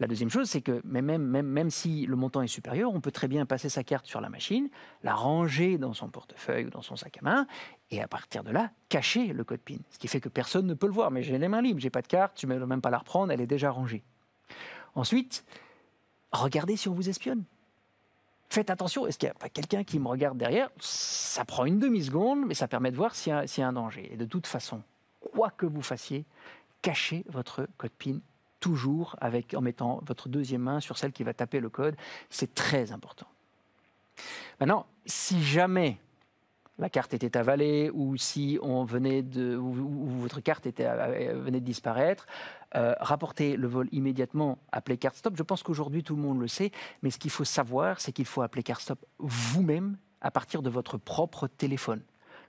La deuxième chose, c'est que même si le montant est supérieur, on peut très bien passer sa carte sur la machine, la ranger dans son portefeuille ou dans son sac à main, et à partir de là, cacher le code PIN. Ce qui fait que personne ne peut le voir. Mais j'ai les mains libres, j'ai pas de carte, je ne vais même pas la reprendre, elle est déjà rangée. Ensuite, regardez si on vous espionne. Faites attention, est-ce qu'il n'y a pas quelqu'un qui me regarde derrière? Ça prend une demi-seconde, mais ça permet de voir s'il y a un danger. Et de toute façon, quoi que vous fassiez, cachez votre code PIN toujours en mettant votre deuxième main sur celle qui va taper le code. C'est très important. Maintenant, si jamais la carte était avalée ou si ou votre carte venait de disparaître, rapportez le vol immédiatement, appelez CartStop. Je pense qu'aujourd'hui, tout le monde le sait, mais ce qu'il faut savoir, c'est qu'il faut appeler CartStop vous-même à partir de votre propre téléphone.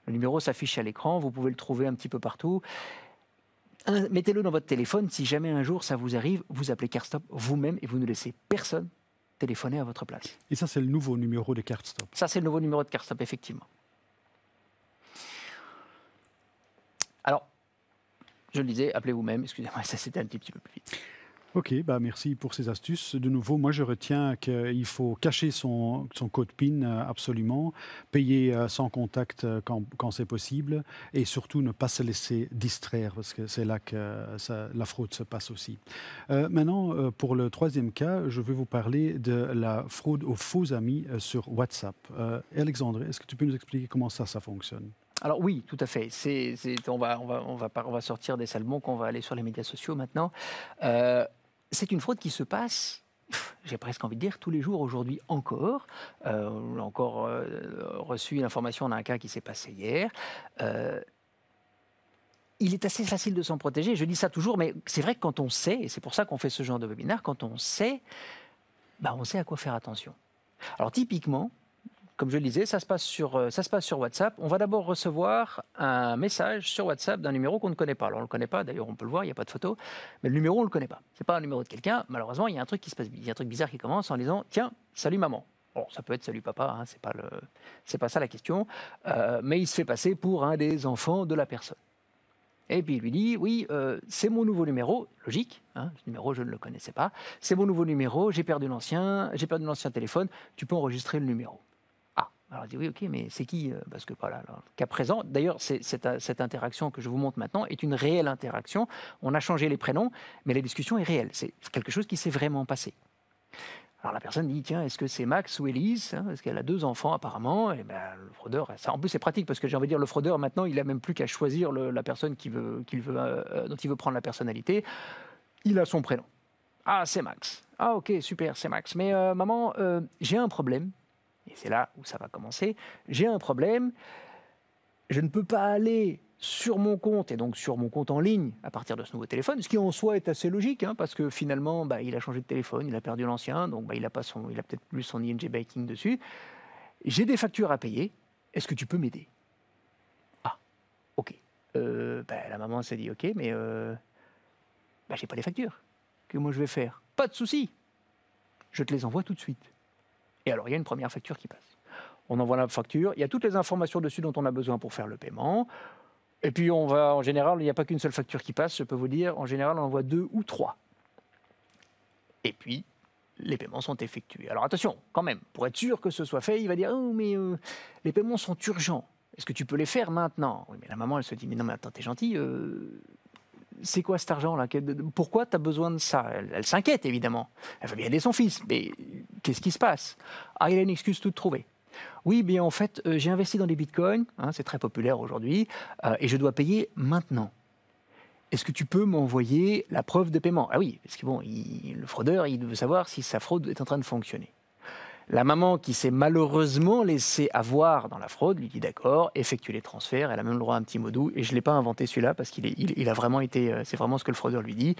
Le numéro s'affiche à l'écran, vous pouvez le trouver un petit peu partout. Mettez-le dans votre téléphone. Si jamais un jour ça vous arrive, vous appelez CartStop vous-même et vous ne laissez personne téléphoner à votre place. Et ça, c'est le nouveau numéro de CartStop. Ça, c'est le nouveau numéro de CartStop, effectivement. Alors, je le disais, appelez vous-même. Excusez-moi, ça c'était un petit peu plus vite. Ok, merci pour ces astuces. De nouveau, moi je retiens qu'il faut cacher son code PIN absolument, payer sans contact quand c'est possible et surtout ne pas se laisser distraire parce que c'est là que la fraude se passe aussi. Maintenant, pour le troisième cas, je vais vous parler de la fraude aux faux amis sur WhatsApp. Alexandre, est-ce que tu peux nous expliquer comment ça fonctionne? Alors oui, tout à fait. On va sortir des salmons, on va aller sur les médias sociaux maintenant. C'est une fraude qui se passe, j'ai presque envie de dire, tous les jours aujourd'hui encore. On a encore reçu l'information d'un cas qui s'est passé hier. Il est assez facile de s'en protéger. Je dis ça toujours, mais c'est vrai que quand on sait, et c'est pour ça qu'on fait ce genre de webinaire, quand on sait à quoi faire attention. Alors typiquement, comme je le disais, ça se passe sur WhatsApp. On va d'abord recevoir un message sur WhatsApp d'un numéro qu'on ne connaît pas. Alors on ne le connaît pas, d'ailleurs on peut le voir, il n'y a pas de photo, mais le numéro on ne le connaît pas. Ce n'est pas un numéro de quelqu'un. Malheureusement, il y a un truc qui se passe, il y a un truc bizarre qui commence en disant « Tiens, salut maman ». Bon, ça peut être « Salut papa hein, », c'est pas ça la question, mais il se fait passer pour un des enfants de la personne. Et puis il lui dit, oui, c'est mon nouveau numéro, logique, hein, ce numéro je ne le connaissais pas, c'est mon nouveau numéro, j'ai perdu l'ancien téléphone, tu peux enregistrer le numéro. Alors, il dit, oui, ok, mais c'est qui? Parce que voilà, qu'à présent, d'ailleurs, cette interaction que je vous montre maintenant est une réelle interaction. On a changé les prénoms, mais la discussion est réelle. C'est quelque chose qui s'est vraiment passé. Alors, la personne dit, tiens, est-ce que c'est Max ou Élise hein, parce qu'elle a 2 enfants, apparemment. Et le fraudeur, ça, en plus, c'est pratique, parce que j'ai envie de dire, le fraudeur, maintenant, il n'a même plus qu'à choisir la personne dont il veut prendre la personnalité. Il a son prénom. Ah, c'est Max. Ah, ok, super, c'est Max. Mais maman, j'ai un problème. Et c'est là où ça va commencer. J'ai un problème, je ne peux pas aller sur mon compte, et donc sur mon compte en ligne, à partir de ce nouveau téléphone, ce qui en soi est assez logique, hein, parce que finalement, il a changé de téléphone, il a perdu l'ancien, donc il a peut-être plus son ING Banking dessus. J'ai des factures à payer, est-ce que tu peux m'aider? Ah, ok. La maman s'est dit, ok, mais j'ai pas les factures. Que moi je vais faire? Pas de souci. Je te les envoie tout de suite. Et alors, il y a une première facture qui passe. On envoie la facture, il y a toutes les informations dessus dont on a besoin pour faire le paiement. Et puis, en général, il n'y a pas qu'une seule facture qui passe, je peux vous dire, en général, on envoie 2 ou 3. Et puis, les paiements sont effectués. Alors attention, quand même, pour être sûr que ce soit fait, il va dire « Oh, mais les paiements sont urgents. Est-ce que tu peux les faire maintenant ?» Oui, mais la maman, elle se dit « Mais non, mais attends, t'es gentil, c'est quoi cet argent-là? Pourquoi tu as besoin de ça ?» Elle s'inquiète, évidemment. Elle veut bien aider son fils, mais qu'est-ce qui se passe? Ah, il a une excuse toute trouvée. Oui, bien en fait, j'ai investi dans les bitcoins, hein, c'est très populaire aujourd'hui, et je dois payer maintenant. Est-ce que tu peux m'envoyer la preuve de paiement? Ah oui, parce que bon, le fraudeur, il veut savoir si sa fraude est en train de fonctionner. La maman qui s'est malheureusement laissée avoir dans la fraude lui dit d'accord, effectue les transferts, elle a même le droit à un petit mot doux, et je ne l'ai pas inventé celui-là parce qu'il a vraiment été, c'est vraiment ce que le fraudeur lui dit.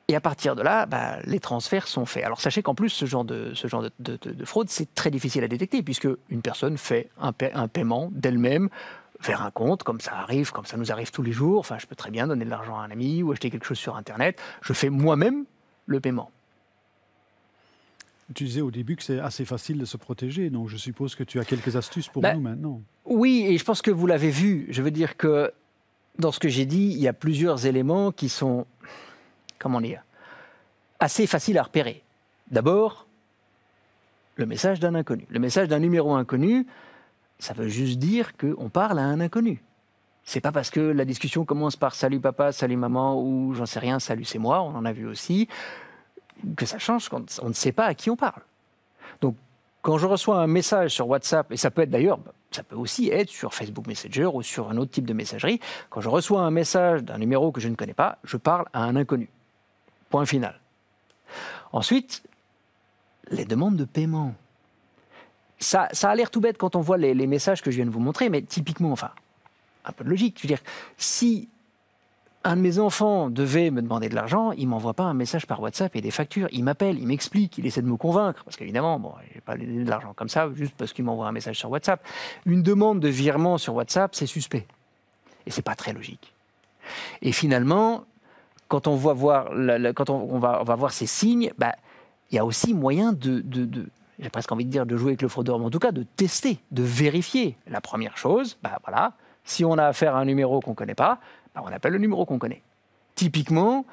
Et à partir de là, les transferts sont faits. Alors sachez qu'en plus, ce genre de fraude, c'est très difficile à détecter, puisque une personne fait un paiement d'elle-même vers un compte, comme ça nous arrive tous les jours. Enfin, je peux très bien donner de l'argent à un ami ou acheter quelque chose sur Internet. Je fais moi-même le paiement. Tu disais au début que c'est assez facile de se protéger, donc je suppose que tu as quelques astuces pour nous maintenant. Oui, et je pense que vous l'avez vu. Je veux dire que dans ce que j'ai dit, il y a plusieurs éléments qui sont, comment dire, assez faciles à repérer. D'abord, le message d'un inconnu. Le message d'un numéro inconnu, ça veut juste dire qu'on parle à un inconnu. C'est pas parce que la discussion commence par « salut papa, salut maman » ou « j'en sais rien, salut c'est moi », on en a vu aussi, que ça change quand on ne sait pas à qui on parle. Donc, quand je reçois un message sur WhatsApp, et ça peut être d'ailleurs, ça peut aussi être sur Facebook Messenger ou sur un autre type de messagerie, quand je reçois un message d'un numéro que je ne connais pas, je parle à un inconnu. Point final. Ensuite, les demandes de paiement. Ça a l'air tout bête quand on voit les messages que je viens de vous montrer, mais typiquement, enfin, un peu de logique. Je veux dire, si un de mes enfants devait me demander de l'argent, il ne m'envoie pas un message par WhatsApp et des factures. Il m'appelle, il m'explique, il essaie de me convaincre. Parce qu'évidemment, je ne vais pas lui donner de l'argent comme ça, juste parce qu'il m'envoie un message sur WhatsApp. Une demande de virement sur WhatsApp, c'est suspect. Et ce n'est pas très logique. Et finalement, quand on va voir, on va voir ces signes, il y a aussi moyen j'ai presque envie de dire de jouer avec le fraudeur, mais en tout cas de tester, de vérifier. La première chose, voilà, si on a affaire à un numéro qu'on ne connaît pas, on appelle le numéro qu'on connaît. Typiquement,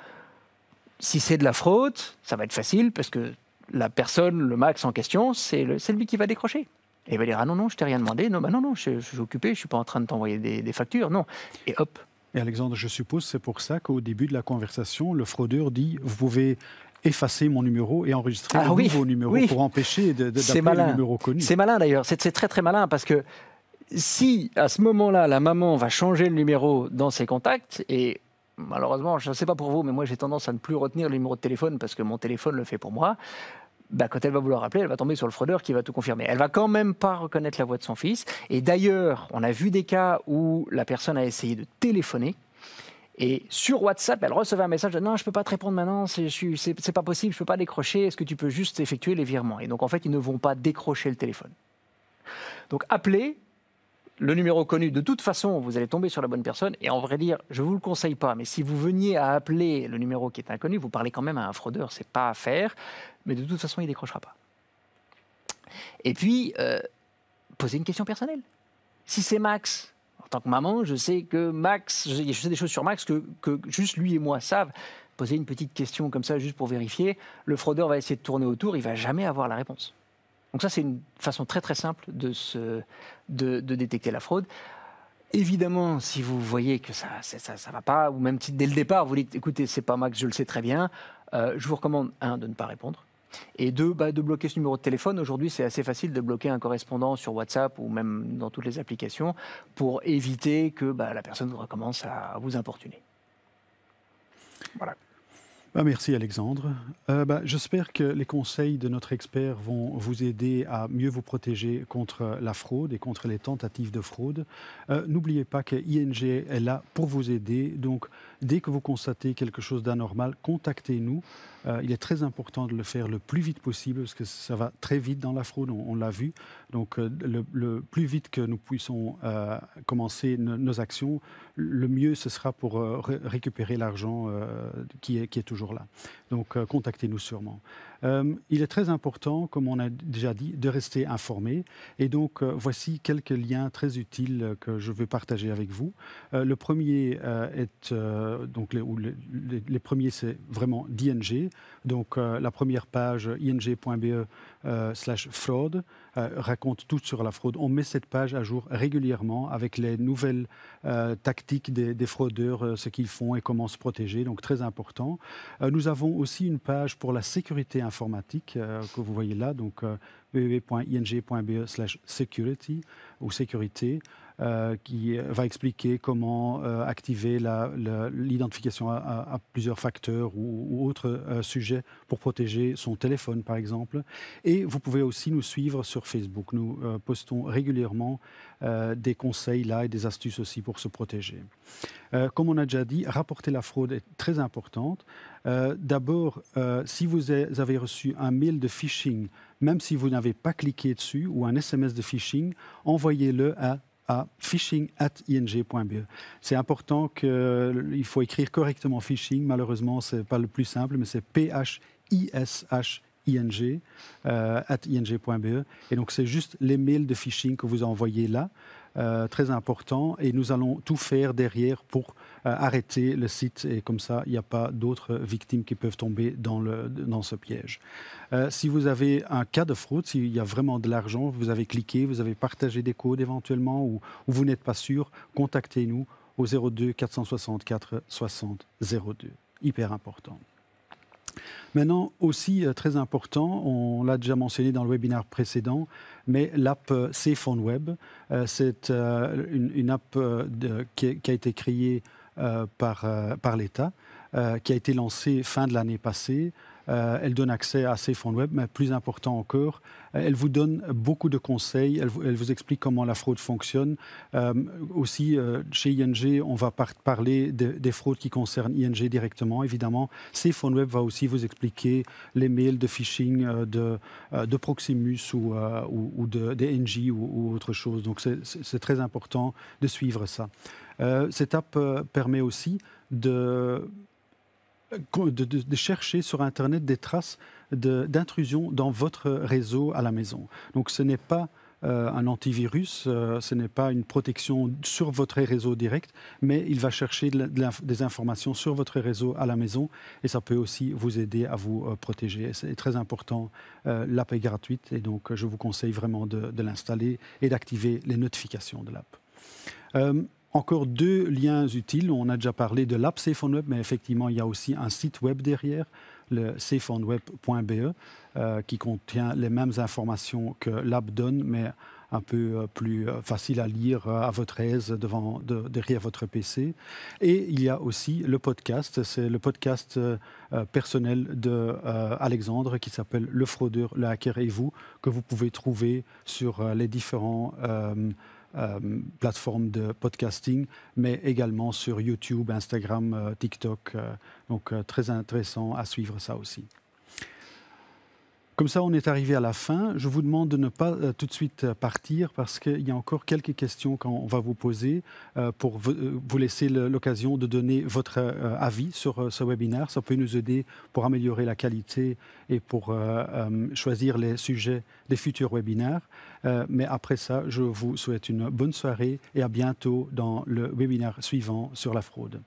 si c'est de la fraude, ça va être facile parce que la personne, le Max en question, c'est lui qui va décrocher. Et il va dire « Ah non, je t'ai rien demandé. Non, je suis occupé, je ne suis pas en train de t'envoyer des factures. » Non. Et hop. Et Alexandre, je suppose c'est pour ça qu'au début de la conversation, le fraudeur dit « Vous pouvez effacer mon numéro et enregistrer un nouveau numéro pour empêcher d'appeler le numéro connu. » C'est malin d'ailleurs, c'est très très malin parce que si à ce moment-là, la maman va changer le numéro dans ses contacts, et malheureusement, je ne sais pas pour vous, mais moi j'ai tendance à ne plus retenir le numéro de téléphone parce que mon téléphone le fait pour moi, quand elle va vouloir appeler, elle va tomber sur le fraudeur qui va tout confirmer. Elle va quand même pas reconnaître la voix de son fils. Et d'ailleurs, on a vu des cas où la personne a essayé de téléphoner, et sur WhatsApp, elle recevait un message de « Non, je ne peux pas te répondre maintenant, c'est pas possible, je ne peux pas décrocher, est-ce que tu peux juste effectuer les virements ?» Et donc en fait, ils ne vont pas décrocher le téléphone. Donc appelez le numéro connu. De toute façon, vous allez tomber sur la bonne personne. Et en vrai dire, je ne vous le conseille pas, mais si vous veniez à appeler le numéro qui est inconnu, vous parlez quand même à un fraudeur, ce n'est pas à faire, mais de toute façon, il ne décrochera pas. Et puis, posez une question personnelle. Si c'est Max, en tant que maman, je sais que Max, je sais des choses sur Max que juste lui et moi savent. Posez une petite question comme ça, juste pour vérifier. Le fraudeur va essayer de tourner autour, il ne va jamais avoir la réponse. Donc ça, c'est une façon très très simple de détecter la fraude. Évidemment, si vous voyez que ça va pas, ou même si dès le départ, vous dites « Écoutez, c'est pas Max, je le sais très bien », je vous recommande, 1, de ne pas répondre, et 2, de bloquer ce numéro de téléphone. Aujourd'hui, c'est assez facile de bloquer un correspondant sur WhatsApp ou même dans toutes les applications pour éviter que la personne recommence à vous importuner. Voilà. Merci Alexandre. J'espère que les conseils de notre expert vont vous aider à mieux vous protéger contre la fraude et contre les tentatives de fraude. N'oubliez pas que ING est là pour vous aider. Donc, dès que vous constatez quelque chose d'anormal, contactez-nous. il est très important de le faire le plus vite possible parce que ça va très vite dans la fraude, on l'a vu. Donc le plus vite que nous puissions commencer nos actions, le mieux ce sera pour récupérer l'argent qui est toujours là. Donc contactez-nous sûrement. Il est très important, comme on a déjà dit, de rester informé. Et donc voici quelques liens très utiles que je veux partager avec vous. Le premier est donc les premiers c'est vraiment d'ING. Donc la première page ing.be/fraude raconte tout sur la fraude. On met cette page à jour régulièrement avec les nouvelles tactiques des fraudeurs, ce qu'ils font et comment se protéger. Donc très important. Nous avons aussi une page pour la sécurité informatique que vous voyez là. Donc www.ing.be/security ou sécurité. Qui va expliquer comment activer l'identification à plusieurs facteurs ou autres sujets pour protéger son téléphone, par exemple. Et vous pouvez aussi nous suivre sur Facebook. Nous postons régulièrement des conseils là et des astuces aussi pour se protéger. Comme on a déjà dit, rapporter la fraude est très importante. D'abord, si vous avez reçu un mail de phishing, même si vous n'avez pas cliqué dessus, ou un SMS de phishing, envoyez-le à phishing@ing.be. C'est important qu'il faut écrire correctement phishing. Malheureusement, ce n'est pas le plus simple, mais c'est phishing @ing.be. Et donc, c'est juste les mails de phishing que vous envoyez là. Très important. Et nous allons tout faire derrière pour arrêter le site. Et comme ça, il n'y a pas d'autres victimes qui peuvent tomber dans ce piège. Si vous avez un cas de fraude, s'il y a vraiment de l'argent, vous avez cliqué, vous avez partagé des codes éventuellement ou vous n'êtes pas sûr, contactez-nous au 02 464 60 02. Hyper important. Maintenant, aussi très important, on l'a déjà mentionné dans le webinaire précédent, mais l'app Safe on Web, c'est une app qui a été créée par l'État, qui a été lancée fin de l'année passée. Elle donne accès à Safe on Web, mais plus important encore, elle vous donne beaucoup de conseils, elle vous explique comment la fraude fonctionne. Aussi, chez ING, on va parler des fraudes qui concernent ING directement, évidemment. Safe on Web va aussi vous expliquer les mails de phishing de Proximus ou des NG ou autre chose. Donc, c'est très important de suivre ça. Cette app permet aussi de chercher sur Internet des traces d'intrusion dans votre réseau à la maison. Donc ce n'est pas un antivirus, ce n'est pas une protection sur votre réseau direct, mais il va chercher des informations sur votre réseau à la maison et ça peut aussi vous aider à vous protéger. C'est très important, l'app est gratuite et donc je vous conseille vraiment de l'installer et d'activer les notifications de l'app. Encore deux liens utiles. On a déjà parlé de l'app Safe on Web, mais effectivement, il y a aussi un site web derrière, le safeonweb.be, qui contient les mêmes informations que l'app donne, mais un peu plus facile à lire à votre aise derrière votre PC. Et il y a aussi le podcast. C'est le podcast personnel d'Alexandre qui s'appelle Le fraudeur, le hacker et vous, que vous pouvez trouver sur les différents plateformes de podcasting, mais également sur YouTube, Instagram, TikTok. Donc, très intéressant à suivre ça aussi. Comme ça, on est arrivé à la fin. Je vous demande de ne pas tout de suite partir parce qu'il y a encore quelques questions qu'on va vous poser pour vous laisser l'occasion de donner votre avis sur ce webinaire. Ça peut nous aider pour améliorer la qualité et pour choisir les sujets des futurs webinaires. Mais après ça, je vous souhaite une bonne soirée et à bientôt dans le webinaire suivant sur la fraude.